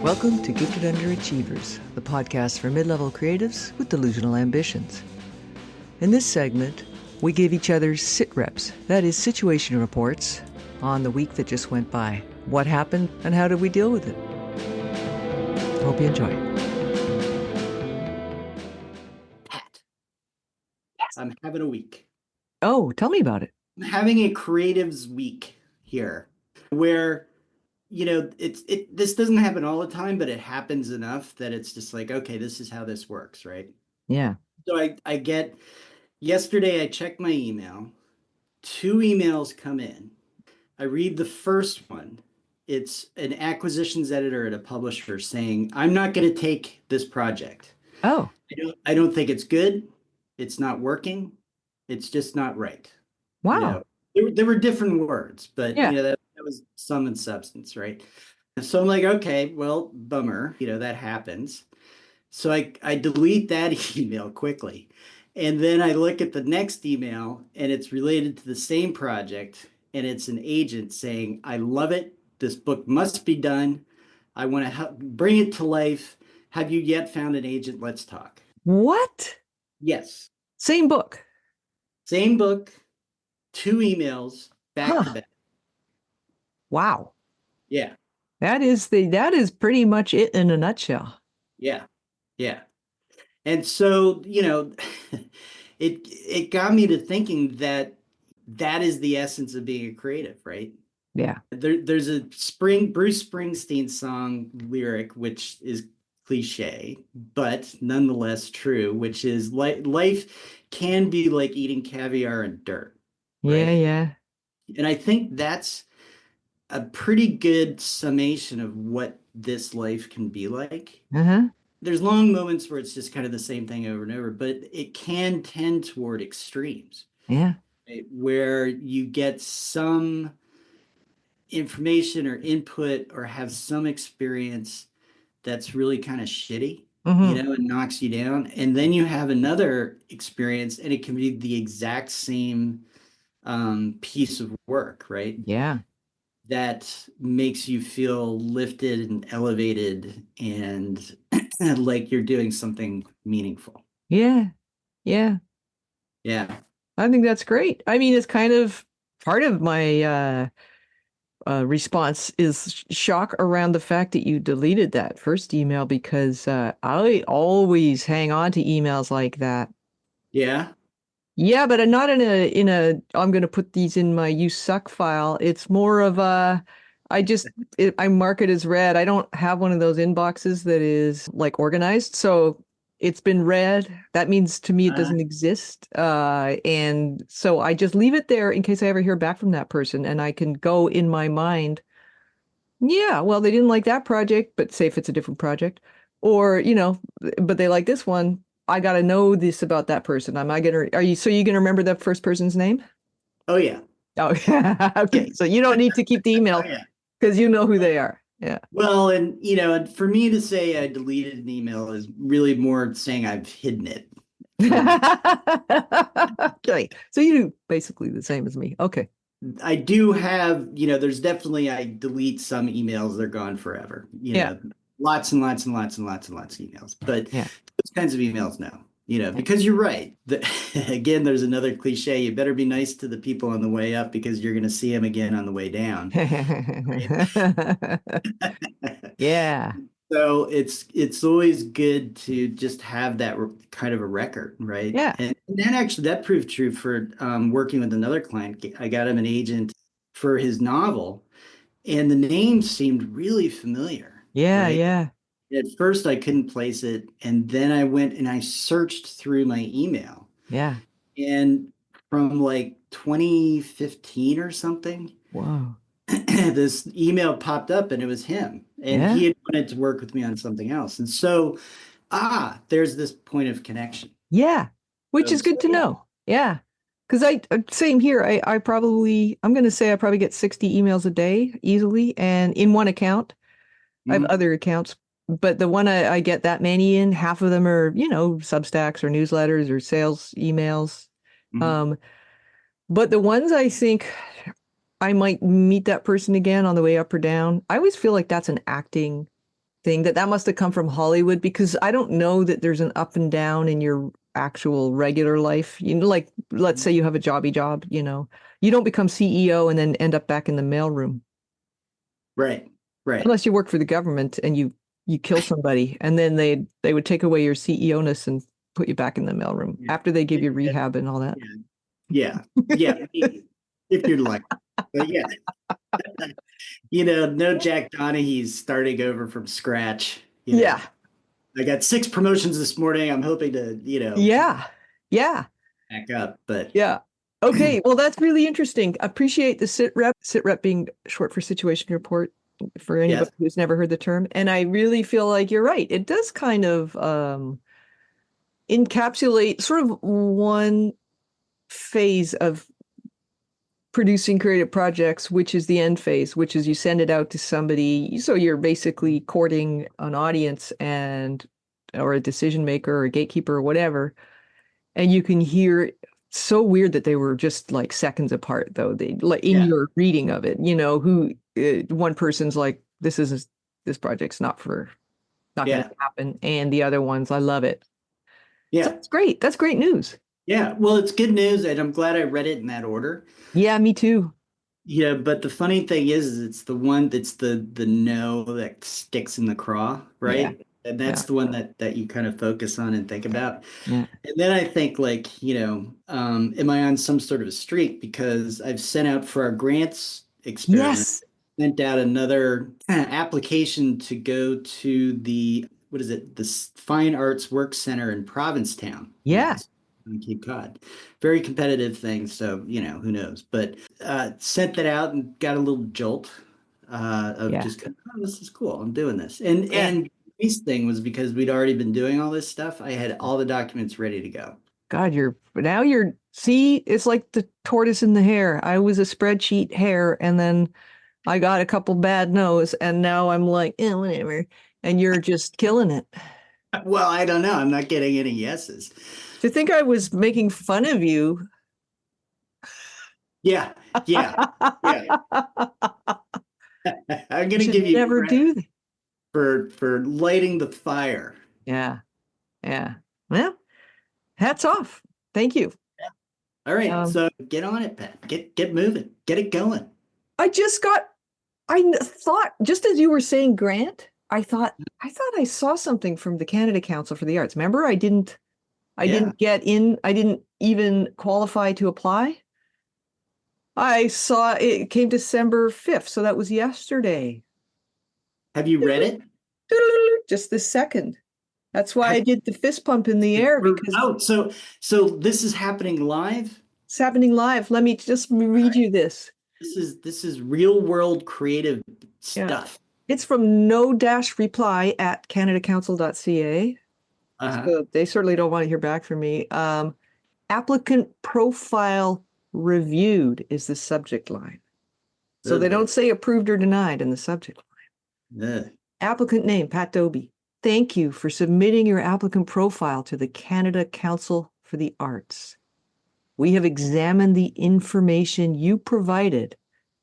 Welcome to Gifted Underachievers, the podcast for mid-level creatives with delusional ambitions. In this segment, we give each other sit reps, that is, situation reports on the week that just went by. What happened and how did we deal with it? Hope you enjoy. Pat, I'm having a week. Oh, tell me about it. I'm having a creatives week here where, this doesn't happen all the time, but it happens enough that it's just like, okay, this is how this works, right? Yeah. So yesterday I checked my email, 2 emails come in. I read the first one. It's an acquisitions editor at a publisher saying, I'm not going to take this project. Oh, I don't think it's good. It's not working. It's just not right. wow. There were different words, but Yeah. that was sum and substance, right? So I'm like, okay, well, bummer, that happens. So I delete that email quickly. And then I look at the next email and it's related to the same project. And it's an agent saying, I love it. This book must be done. I want to help bring it to life. Have you yet found an agent? Let's talk. What? Yes. Same book. Same book, 2 emails back to back. Wow. Yeah. That is pretty much it in a nutshell. Yeah. Yeah. And so, it got me to thinking that is the essence of being a creative, right? Yeah. There's a Bruce Springsteen song lyric, which is cliche, but nonetheless true, which is life can be like eating caviar and dirt. Yeah, Right? yeah. And I think that's a pretty good summation of what this life can be like. Uh-huh. There's long moments where it's just kind of the same thing over and over, but it can tend toward extremes, Yeah. right? Where you get some information or input or have some experience that's really kind of shitty, Mm-hmm. and knocks you down. And then you have another experience and it can be the exact same piece of work, right? Yeah. That makes you feel lifted and elevated and like you're doing something meaningful. Yeah. Yeah. Yeah. I think that's great. I mean, it's kind of part of my response is shock around the fact that you deleted that first email because I always hang on to emails like that. Yeah. Yeah, but not in a I'm going to put these in my you suck file. It's more of I mark it as read. I don't have one of those inboxes that is like organized. So it's been read. That means to me it Uh, doesn't exist. And so I just leave it there in case I ever hear back from that person and I can go in my mind. Yeah, well, they didn't like that project, but say if it's a different project, or but they like this one. I got to know this about that person. So you gonna remember that first person's name? oh yeah. Oh, okay. So you don't need to keep the Oh email yeah. because you know who they are. Yeah. Well, and for me to say I deleted an email is really more saying I've hidden it from. Okay. So you do basically the same as me. Okay. I do have, there's definitely I delete some emails, they're gone forever. Yeah. Lots and lots and lots and lots and lots of emails. But Yeah. those kinds of emails, no. Because you're right. Again, there's another cliche. You better be nice to the people on the way up because you're going to see them again on the way down. Yeah. So it's always good to just have that kind of a record, right? Yeah. And that proved true for working with another client. I got him an agent for his novel, and the name seemed really familiar, Yeah. right? Yeah. At first, I couldn't place it, and then I went and I searched through my email, Yeah. and from like 2015 or something, Whoa. this email popped up and it was him. And Yeah. he had wanted to work with me on something else. And so, there's this point of connection. Yeah. Which is So good to yeah. know. Yeah. Because same here. I'm going to say I probably get 60 emails a day easily. And in one account, I have Mhm. other accounts, but the one I get that many in, half of them are, Substacks or newsletters or sales emails. Mhm. Um, but the ones I think I might meet that person again on the way up or down, I always feel like that's an acting thing that must have come from Hollywood because I don't know that there's an up and down in your actual regular life. You know, like let's say you have a jobby job, you don't become CEO and then end up back in the mailroom Right. Right. unless you work for the government and you kill somebody and then they would take away your CEO-ness and put you back in the mailroom Yeah. after they give you rehab and all that. Yeah. Yeah. If you're lucky. But yeah, no Jack Donaghy's starting over from scratch. Yeah. I got 6 promotions this morning. I'm hoping to, Yeah. Yeah. back up, but Yeah. Okay. Well, that's really interesting. Appreciate the sit rep being short for situation report for anybody yes. who's never heard the term. And I really feel like you're right. It does kind of encapsulate sort of one phase of producing creative projects, which is the end phase, which is you send it out to somebody. So you're basically courting an audience or a decision maker or a gatekeeper or whatever. And you can hear so weird that they were just like seconds apart though. They like in your reading of it, one person's like, this project's not going to happen. And the other one's, I love it. Yeah. So that's great. That's great news. Yeah. Well, it's good news, and I'm glad I read it in that order. Yeah, me too. Yeah, but the funny thing is it's the one that's the no that sticks in the craw, Yeah. right? And that's Yeah. the one that you kind of focus on and think about. Yeah. And then I think like, am I on some sort of a streak? Because I've sent out for our grants experiment, Yes. sent out another application to go to what is it? The Fine Arts Work Center in Provincetown. Yeah. On Cape Cod. Very competitive thing. So, who knows? But sent that out and got a little jolt of Yeah. just, oh, this is cool. I'm doing this. And Yeah. and this thing was because we'd already been doing all this stuff. I had all the documents ready to go. God, see, it's like the tortoise and the hare. I was a spreadsheet hare and then I got a couple bad no's and now I'm like, whatever. And you're just killing it. Well, I don't know. I'm not getting any yeses. To think I was making fun of you. Yeah. Yeah. Yeah. I'm gonna give you never do that. for lighting the fire. Yeah. Yeah. Well, hats off. Thank you. All right. So get on it, Pat. Get moving. Get it going. I thought, just as you were saying, Grant, I thought I saw something from the Canada Council for the Arts. Remember, I didn't get in. I didn't even qualify to apply. I saw it came December 5th, so that was yesterday. Have you read it? Just this second. That's why I did the fist pump in the air because so this is happening live? It's happening live. Let me just read you this. This is real world creative stuff. It's from no-reply at canadacouncil.ca. So they certainly don't want to hear back from me. Applicant profile reviewed is the subject line. So they don't say approved or denied in the subject line. Applicant name, Pat Doby. Thank you for submitting your applicant profile to the Canada Council for the Arts. We have examined the information you provided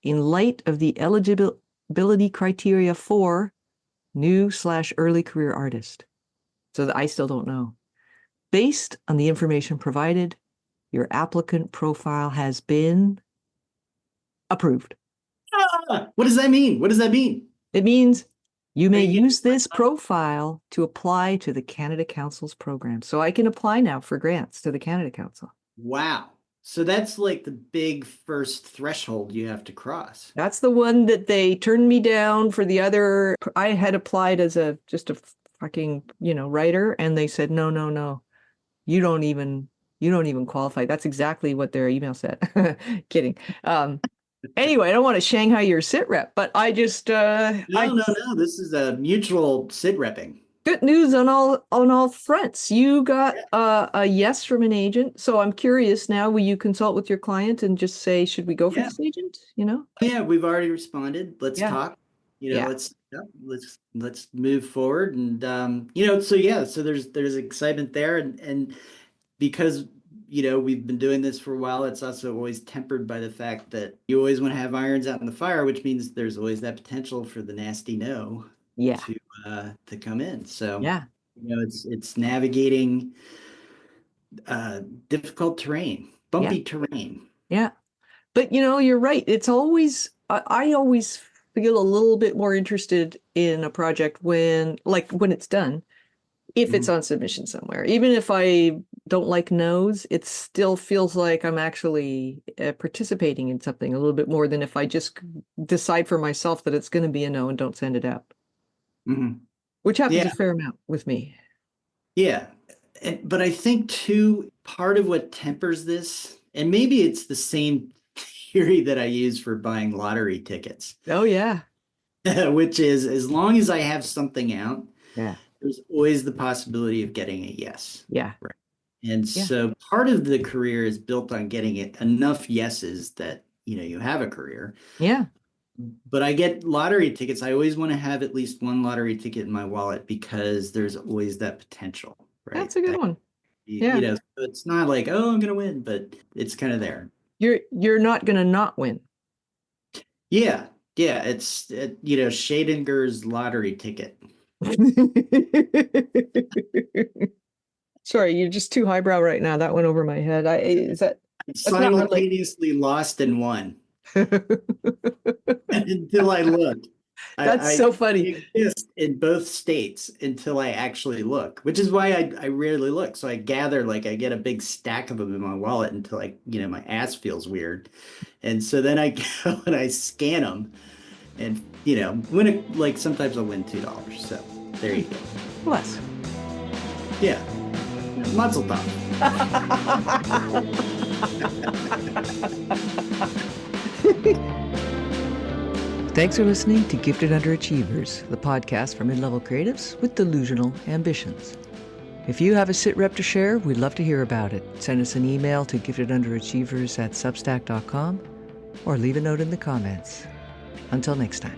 in light of the eligibility criteria for new/early career artist. So I still don't know. Based on the information provided, your applicant profile has been approved. What does that mean? What does that mean? It means you may use this profile to apply to the Canada Council's program. So I can apply now for grants to the Canada Council. Wow. So that's like the big first threshold you have to cross. That's the one that they turned me down for the other. I had applied as just a fucking, writer, and they said, no. You don't even qualify. That's exactly what their email said. Kidding. Anyway, I don't want to Shanghai your sit rep, but I just No. This is a mutual sit repping. Good news on all fronts. You got a yes from an agent. So I'm curious now, will you consult with your client and just say, should we go for this agent? Yeah, we've already responded. Let's talk. Let's move forward. And so there's excitement there. And because we've been doing this for a while, it's also always tempered by the fact that you always want to have irons out in the fire, which means there's always that potential for the nasty no to come in. So, Yeah. it's navigating difficult terrain, Yeah. bumpy terrain. Yeah. But you're right. It's always, I always feel a little bit more interested in a project when it's done, if it's Mhm. on submission somewhere. Even if I don't like no's, it still feels like I'm actually participating in something a little bit more than if I just decide for myself that it's going to be a no and don't send it out, Mhm. which happens Yeah, a fair amount with me. yeah. But I think too, part of what tempers this, and maybe it's the same theory that I use for buying lottery tickets, Oh, yeah. which is as long as I have something out, Yeah. there's always the possibility of getting a yes. Yeah. Right. And Yeah. so part of the career is built on getting it enough yeses that, you have a career. Yeah. But I get lottery tickets. I always want to have at least one lottery ticket in my wallet because there's always that potential, right? That's a good one. Yeah. So it's not like, oh, I'm gonna win, but it's kind of there. You're not going to not win. Yeah, yeah. Schrodinger's lottery ticket. Sorry, you're just too highbrow right now. That went over my head. That's not really. Simultaneously lost and won until I looked. That's I so funny. exist in both states until I actually look, which is why I rarely look. So I gather, like, I get a big stack of them in my wallet until my ass feels weird. And so then I go and I scan them and, win it. Like sometimes I'll win $2. So there you go. Bless. Yeah. Mazel tov. Thanks for listening to Gifted Underachievers, the podcast for mid-level creatives with delusional ambitions. If you have a sit rep to share, we'd love to hear about it. Send us an email to giftedunderachievers@substack.com or leave a note in the comments. Until next time.